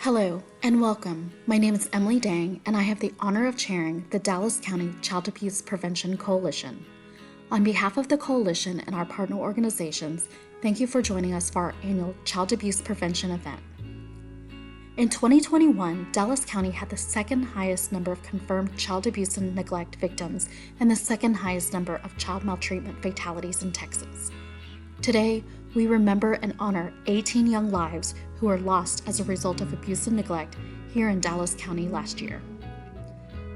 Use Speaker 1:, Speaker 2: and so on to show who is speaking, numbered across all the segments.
Speaker 1: Hello and welcome. My name is Emily Dang, and I have the honor of chairing the Dallas County Child Abuse Prevention Coalition. On behalf of the coalition and our partner organizations, thank you for joining us for our annual Child Abuse Prevention event. In 2021, Dallas County had the second highest number of confirmed child abuse and neglect victims and the second highest number of child maltreatment fatalities in Texas. Today, we remember and honor 18 young lives who were lost as a result of abuse and neglect here in Dallas County last year.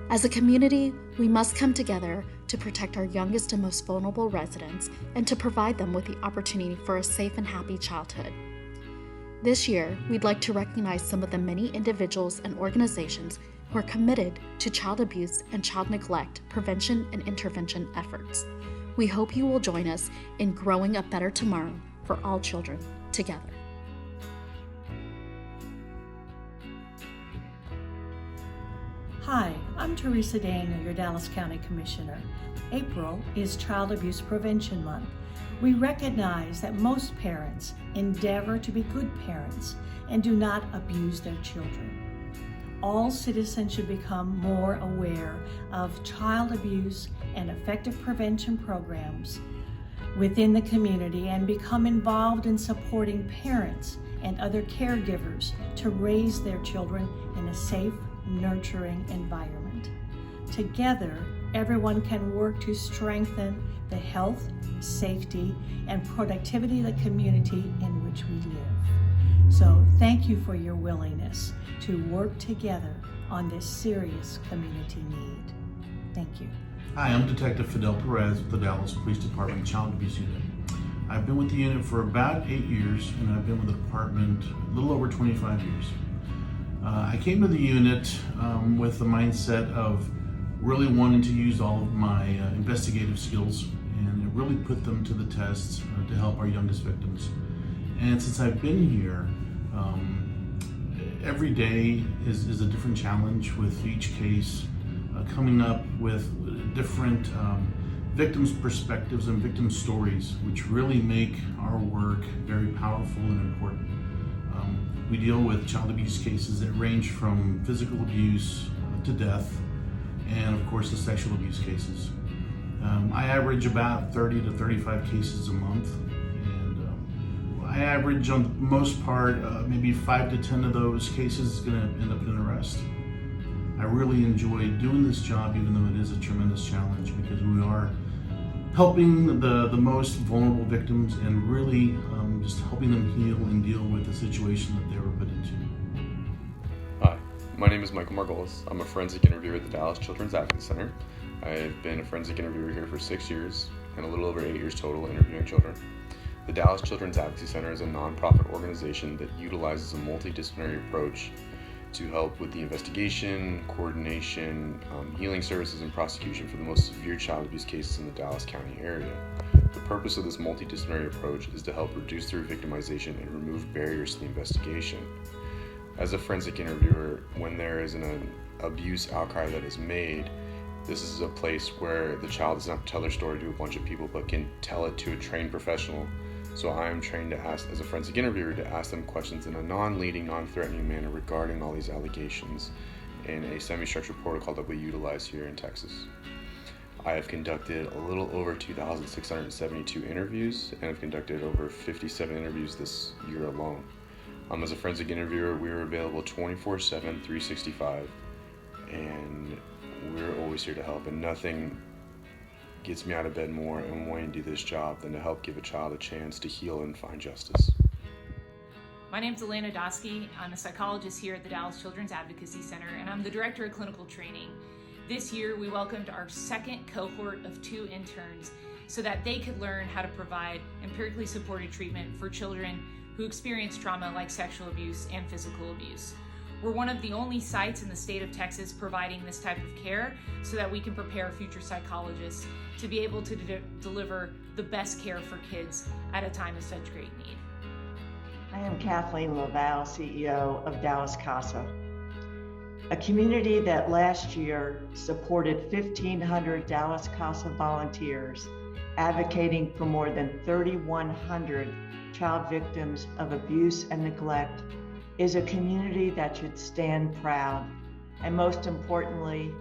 Speaker 1: As a community, we must come together to protect our youngest and most vulnerable residents and to provide them with the opportunity for a safe and happy childhood. This year, we'd like to recognize some of the many individuals and organizations who are committed to child abuse and child neglect prevention and intervention efforts. We hope you will join us in growing a better tomorrow for all children together.
Speaker 2: Hi, I'm Teresa Dang, your Dallas County Commissioner. April is Child Abuse Prevention Month. We recognize that most parents endeavor to be good parents and do not abuse their children. All citizens should become more aware of child abuse and effective prevention programs within the community and become involved in supporting parents and other caregivers to raise their children in a safe, nurturing environment. Together, everyone can work to strengthen the health, safety, and productivity of the community in which we live. So thank you for your willingness to work together on this serious community need. Thank you.
Speaker 3: Hi, I'm Detective Fidel Perez with the Dallas Police Department Child Abuse Unit. I've been with the unit for about 8 years, and I've been with the department a little over 25 years. I came to the unit with the mindset of really wanting to use all of my investigative skills and really put them to the test to help our youngest victims. And since I've been here, every day is a different challenge with each case, coming up with different victims' perspectives and victim stories, which really make our work very powerful and important. We deal with child abuse cases that range from physical abuse to death, and of course the sexual abuse cases. I average about 30 to 35 cases a month, and I average on the most part maybe 5 to 10 of those cases is going to end up in an arrest. I really enjoy doing this job, even though it is a tremendous challenge, because we are helping the most vulnerable victims and really just helping them heal and deal with the situation that they were put into.
Speaker 4: Hi, my name is Michael Margolis. I'm a forensic interviewer at the Dallas Children's Advocacy Center. I've been a forensic interviewer here for 6 years and a little over 8 years total interviewing children. The Dallas Children's Advocacy Center is a nonprofit organization that utilizes a multidisciplinary approach to help with the investigation, coordination, healing services, and prosecution for the most severe child abuse cases in the Dallas County area. The purpose of this multidisciplinary approach is to help reduce the victimization and remove barriers to the investigation. As a forensic interviewer, when there is an abuse outcry that is made, this is a place where the child does not tell their story to a bunch of people, but can tell it to a trained professional. So I am trained to ask, as a forensic interviewer, to ask them questions in a non-leading, non-threatening manner regarding all these allegations in a semi-structured protocol that we utilize here in Texas. I have conducted a little over 2,672 interviews and have conducted over 57 interviews this year alone. As a forensic interviewer, we are available 24/7, 365, and we're always here to help, and nothing gets me out of bed more and wanting to do this job than to help give a child a chance to heal and find justice.
Speaker 5: My name's Elena Dosky. I'm a psychologist here at the Dallas Children's Advocacy Center, and I'm the director of clinical training. This year, we welcomed our second cohort of 2 interns so that they could learn how to provide empirically supported treatment for children who experience trauma like sexual abuse and physical abuse. We're one of the only sites in the state of Texas providing this type of care so that we can prepare future psychologists to be able to deliver the best care for kids at a time of such great need.
Speaker 6: I am Kathleen Laval, CEO of Dallas CASA, a community that last year supported 1,500 Dallas CASA volunteers advocating for more than 3,100 child victims of abuse and neglect is a community that should stand proud and, most importantly,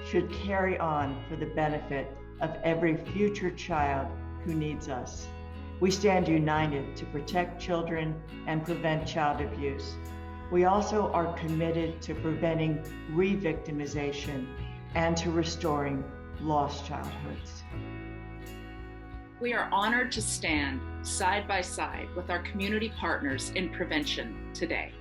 Speaker 6: should carry on for the benefit of every future child who needs us. We stand united to protect children and prevent child abuse. We also are committed to preventing re-victimization and to restoring lost childhoods.
Speaker 7: We are honored to stand side by side with our community partners in prevention today.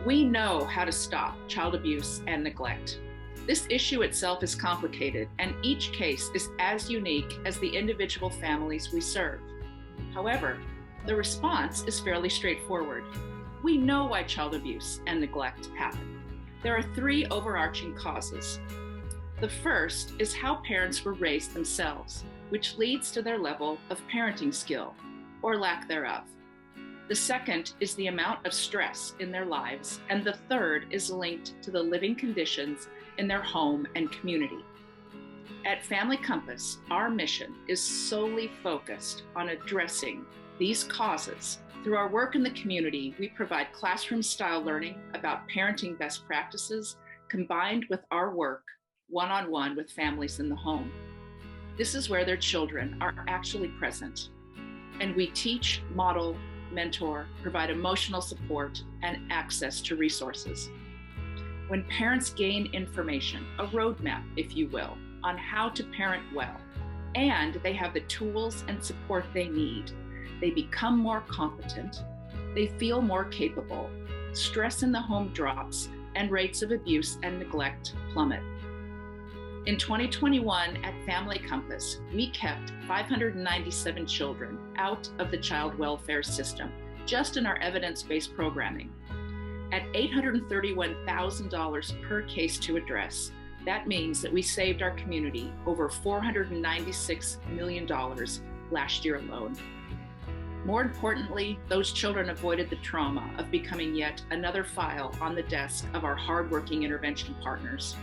Speaker 7: We know how to stop child abuse and neglect. This issue itself is complicated, and each case is as unique as the individual families we serve. However, the response is fairly straightforward. We know why child abuse and neglect happen. There are three overarching causes. The first is how parents were raised themselves, which leads to their level of parenting skill, or lack thereof. The second is the amount of stress in their lives, and the third is linked to the living conditions in their home and community. At Family Compass, our mission is solely focused on addressing these causes. Through our work in the community, we provide classroom-style learning about parenting best practices, combined with our work one-on-one with families in the home. This is where their children are actually present, and we teach, model, mentor, provide emotional support, and access to resources. When parents gain information, a roadmap, if you will, on how to parent well, and they have the tools and support they need, they become more competent, they feel more capable, stress in the home drops, and rates of abuse and neglect plummet. In 2021 at Family Compass, we kept 597 children out of the child welfare system, just in our evidence-based programming. At $831,000 per case to address, that means that we saved our community over $496 million last year alone. More importantly, those children avoided the trauma of becoming yet another file on the desk of our hardworking intervention partners.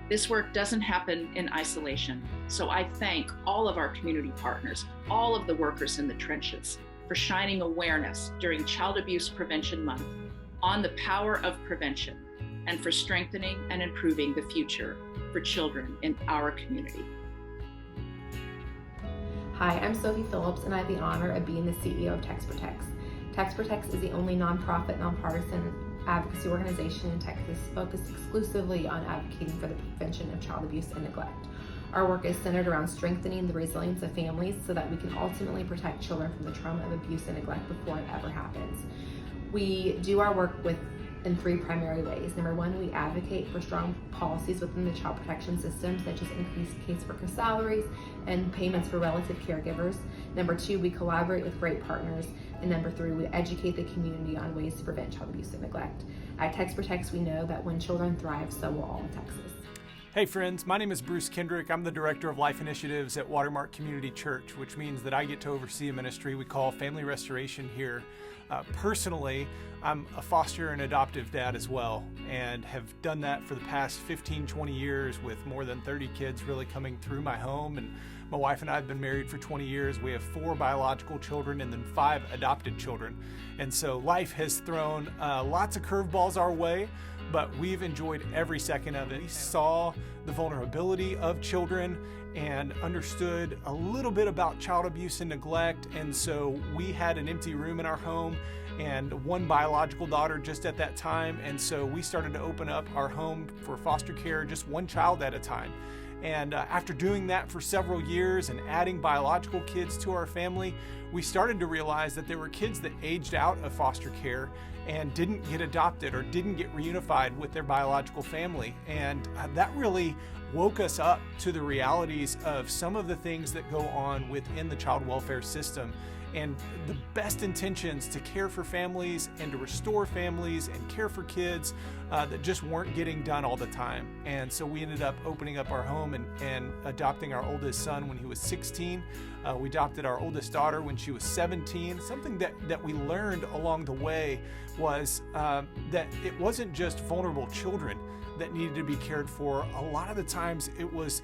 Speaker 7: This work doesn't happen in isolation, so I thank all of our community partners, all of the workers in the trenches, for shining awareness during Child Abuse Prevention Month on the power of prevention and for strengthening and improving the future for children in our community.
Speaker 8: Hi, I'm Sophie Phillips, and I have the honor of being the CEO of TexProtects. TexProtects is the only nonprofit, nonpartisan advocacy organization in Texas focused exclusively on advocating for the prevention of child abuse and neglect. Our work is centered around strengthening the resilience of families so that we can ultimately protect children from the trauma of abuse and neglect before it ever happens. We do our work in three primary ways. Number one, we advocate for strong policies within the child protection system, such as increased caseworker salaries and payments for relative caregivers. Number two, we collaborate with great partners. And number three, we educate the community on ways to prevent child abuse and neglect. At TexProtects, we know that when children thrive, so will all of Texas.
Speaker 9: Hey friends, my name is Bruce Kendrick. I'm the Director of Life Initiatives at Watermark Community Church, which means that I get to oversee a ministry we call Family Restoration here. Personally, I'm a foster and adoptive dad as well, and have done that for the past 15, 20 years with more than 30 kids really coming through my home. And my wife and I have been married for 20 years. We have 4 biological children and then 5 adopted children. And so life has thrown lots of curveballs our way, but we've enjoyed every second of it. We saw the vulnerability of children and understood a little bit about child abuse and neglect. And so we had an empty room in our home and 1 biological daughter just at that time. And so we started to open up our home for foster care, just 1 child at a time. And after doing that for several years and adding biological kids to our family, we started to realize that there were kids that aged out of foster care and didn't get adopted or didn't get reunified with their biological family. And that really woke us up to the realities of some of the things that go on within the child welfare system and the best intentions to care for families and to restore families and care for kids that just weren't getting done all the time. And so we ended up opening up our home and adopting our oldest son when he was 16. We adopted our oldest daughter when she was 17. Something that we learned along the way was that it wasn't just vulnerable children that needed to be cared for. A lot of the times it was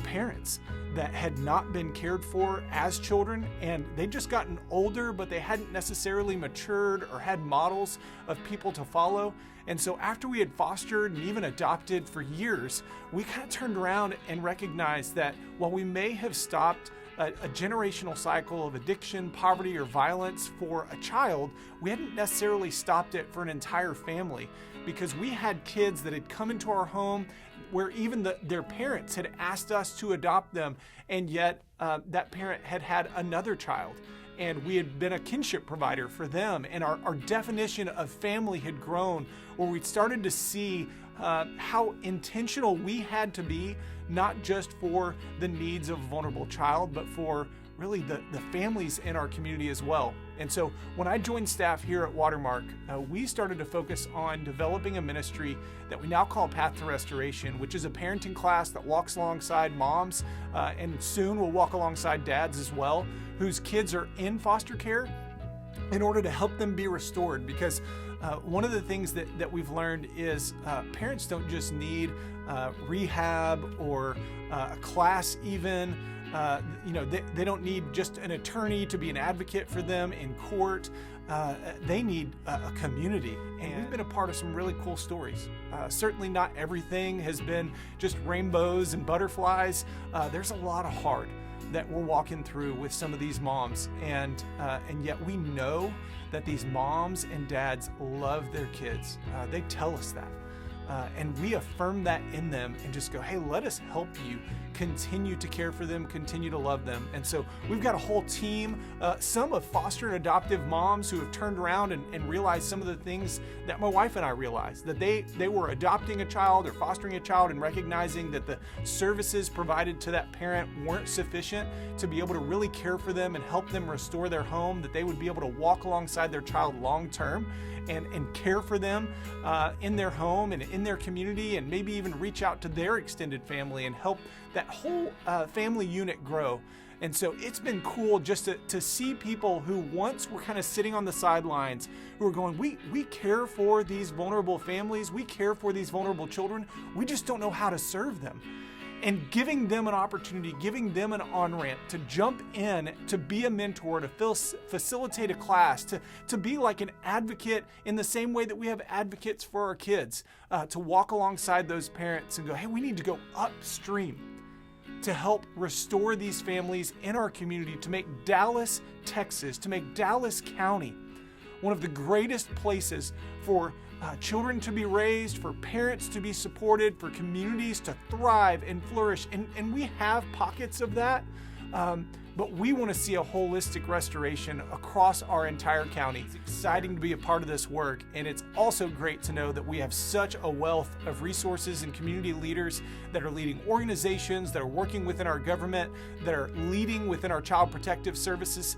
Speaker 9: parents that had not been cared for as children, and they'd just gotten older, but they hadn't necessarily matured or had models of people to follow. And so after we had fostered and even adopted for years, we kind of turned around and recognized that while we may have stopped a generational cycle of addiction, poverty, or violence for a child, we hadn't necessarily stopped it for an entire family, because we had kids that had come into our home where even their parents had asked us to adopt them, and yet that parent had had another child, and we had been a kinship provider for them, and our definition of family had grown, where we started to see how intentional we had to be, not just for the needs of a vulnerable child, but for really the families in our community as well. And so when I joined staff here at Watermark, we started to focus on developing a ministry that we now call Path to Restoration, which is a parenting class that walks alongside moms, and soon will walk alongside dads as well, whose kids are in foster care, in order to help them be restored. Because one of the things that we've learned is parents don't just need rehab or a class even. They don't need just an attorney to be an advocate for them in court. They need a community. And we've been a part of some really cool stories. Certainly not everything has been just rainbows and butterflies. There's a lot of hard that we're walking through with some of these moms, and yet we know that these moms and dads love their kids. They tell us that. And we affirm that in them and just go, hey, let us help you continue to care for them, continue to love them. And so we've got a whole team, some of foster and adoptive moms who have turned around and realized some of the things that my wife and I realized, that they were adopting a child or fostering a child and recognizing that the services provided to that parent weren't sufficient to be able to really care for them and help them restore their home, that they would be able to walk alongside their child long term and care for them in their home and in their community, and maybe even reach out to their extended family and help that whole family unit grow. And so it's been cool just to see people who once were kind of sitting on the sidelines, who are going, we care for these vulnerable families, we care for these vulnerable children, we just don't know how to serve them. And giving them an opportunity, giving them an on-ramp to jump in, to be a mentor, to facilitate a class, to be like an advocate in the same way that we have advocates for our kids, to walk alongside those parents and go, hey, we need to go upstream to help restore these families in our community, to make Dallas, Texas, to make Dallas County one of the greatest places for children to be raised, for parents to be supported, for communities to thrive and flourish. And we have pockets of that, but we want to see a holistic restoration across our entire county. It's exciting to be a part of this work, and it's also great to know that we have such a wealth of resources and community leaders that are leading organizations, that are working within our government, that are leading within our child protective services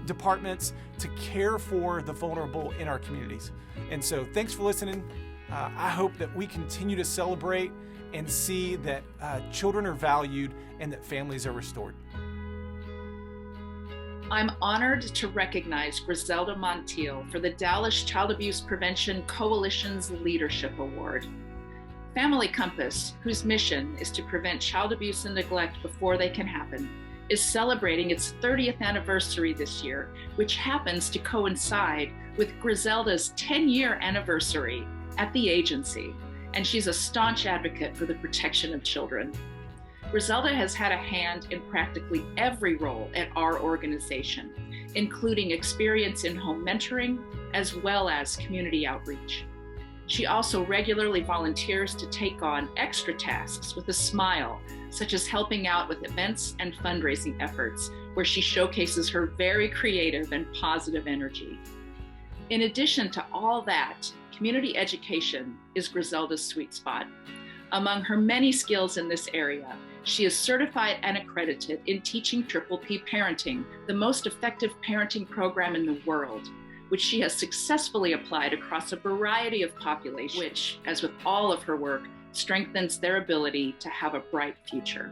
Speaker 9: departments to care for the vulnerable in our communities. And so thanks for listening. I hope that we continue to celebrate and see that children are valued and that families are restored.
Speaker 7: I'm honored to recognize Griselda Montiel for the Dallas Child Abuse Prevention Coalition's Leadership Award. Family Compass, whose mission is to prevent child abuse and neglect before they can happen, is celebrating its 30th anniversary this year, which happens to coincide with Griselda's 10-year anniversary at the agency, and she's a staunch advocate for the protection of children. Griselda has had a hand in practically every role at our organization, including experience in home mentoring, as well as community outreach. She also regularly volunteers to take on extra tasks with a smile, such as helping out with events and fundraising efforts, where she showcases her very creative and positive energy. In addition to all that, community education is Griselda's sweet spot. Among her many skills in this area, she is certified and accredited in teaching Triple P Parenting, the most effective parenting program in the world, which she has successfully applied across a variety of populations, which, as with all of her work, strengthens their ability to have a bright future.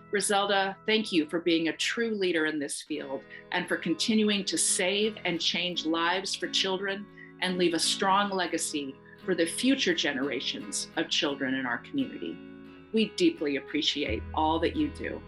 Speaker 7: Griselda, thank you for being a true leader in this field and for continuing to save and change lives for children and leave a strong legacy for the future generations of children in our community. We deeply appreciate all that you do.